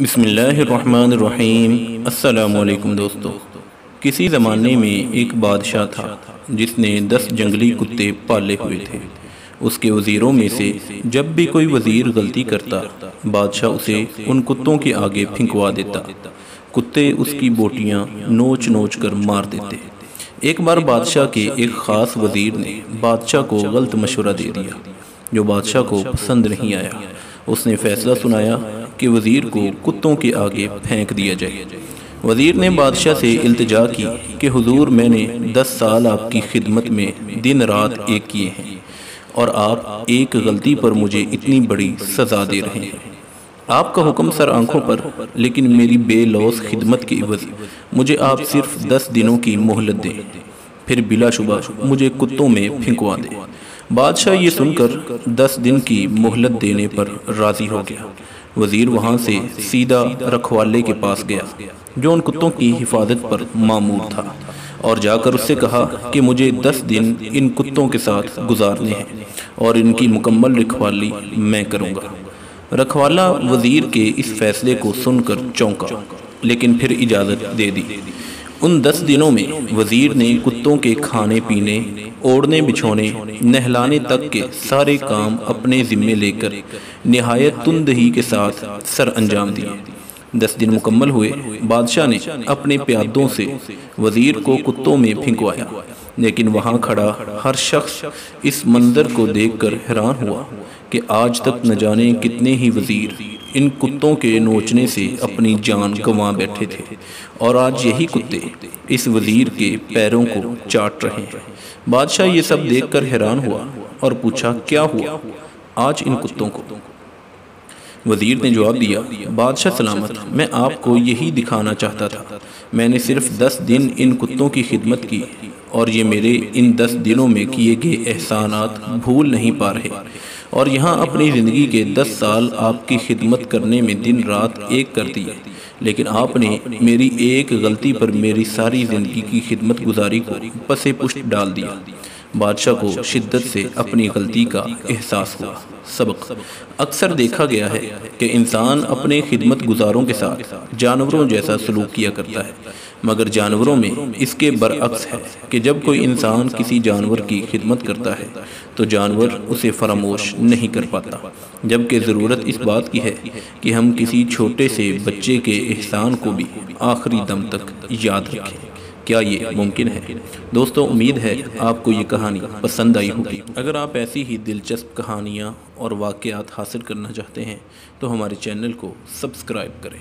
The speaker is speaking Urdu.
بسم اللہ الرحمن الرحیم۔ السلام علیکم دوستو۔ کسی زمانے میں ایک بادشاہ تھا جس نے 10 جنگلی کتے پالے ہوئے تھے۔ اس کے وزیروں میں سے جب بھی کوئی وزیر غلطی کرتا، بادشاہ اسے ان کتوں کے آگے پھینکوا دیتا۔ کتے اس کی بوٹیاں نوچ نوچ کر مار دیتے۔ ایک بار بادشاہ کے ایک خاص وزیر نے بادشاہ کو غلط مشورہ دے دیا جو بادشاہ کو پسند نہیں آیا۔ اس نے فیصلہ سنایا کہ وزیر کو کتوں کے آگے پھینک دیا جائے۔ وزیر نے بادشاہ سے التجا کی کہ حضور، میں نے 10 سال آپ کی خدمت میں دن رات ایک کیے ہیں اور آپ ایک غلطی پر مجھے اتنی بڑی سزا دے رہے ہیں۔ آپ کا حکم سر آنکھوں پر، لیکن میری بے لوث خدمت کے عوض مجھے آپ صرف 10 دنوں کی مہلت دیں، پھر بلا شبہ مجھے کتوں میں پھینکوا دیں۔ بادشاہ یہ سن کر 10 دن کی مہلت دینے پر راضی ہو گیا۔ وزیر وہاں سے سیدھا رکھوالے کے پاس گیا جو ان کتوں کی حفاظت پر مامور تھا، اور جا کر اس سے کہا کہ مجھے 10 دن ان کتوں کے ساتھ گزارنے ہیں اور ان کی مکمل رکھوالی میں کروں گا۔ رکھوالا وزیر کے اس فیصلے کو سن کر چونکا، لیکن پھر اجازت دے دی۔ ان 10 دنوں میں وزیر نے کتوں کے کھانے پینے، اوڑھنے بچھونے، نہلانے تک کے سارے کام اپنے ذمے لے کر نہایت تندہی کے ساتھ سر انجام دیے۔ 10 دن مکمل ہوئے، بادشاہ نے اپنے پیادوں سے وزیر کو کتوں میں پھینکوایا، لیکن وہاں کھڑا ہر شخص اس منظر کو دیکھ کر حیران ہوا کہ آج تک نہ جانے کتنے ہی وزیر ان کتوں کے نوچنے سے اپنی جان گنوا بیٹھے تھے، اور آج یہی کتے اس وزیر کے پیروں کو چاٹ رہے ہیں۔ بادشاہ یہ سب دیکھ کر حیران ہوا اور پوچھا، کیا ہوا آج ان کتوں کو؟ وزیر نے جواب دیا، بادشاہ سلامت، میں آپ کو یہی دکھانا چاہتا تھا۔ میں نے صرف 10 دن ان کتوں کی خدمت کی اور یہ میرے ان 10 دنوں میں کیے گئے احسانات بھول نہیں پا رہے، اور یہاں اپنی زندگی کے 10 سال آپ کی خدمت کرنے میں دن رات ایک کر دیے، لیکن آپ نے میری ایک غلطی پر میری ساری زندگی کی خدمت گزاری کو پس پشت ڈال دیا۔ بادشاہ کو شدت سے اپنی غلطی کا احساس ہوا۔ سبق: اکثر دیکھا گیا ہے کہ انسان اپنے خدمت گزاروں کے ساتھ جانوروں جیسا سلوک کیا کرتا ہے، مگر جانوروں میں اس کے برعکس ہے کہ جب کوئی انسان کسی جانور کی خدمت کرتا ہے تو جانور اسے فراموش نہیں کر پاتا، جبکہ ضرورت اس بات کی ہے کہ ہم کسی چھوٹے سے بچے کے احسان کو بھی آخری دم تک یاد رکھیں۔ کیا یہ ممکن ہے؟ دوستو، امید ہے آپ کو یہ کہانی پسند آئی ہوگی۔ اگر آپ ایسی ہی دلچسپ کہانیاں اور واقعات حاصل کرنا چاہتے ہیں تو ہمارے چینل کو سبسکرائب کریں۔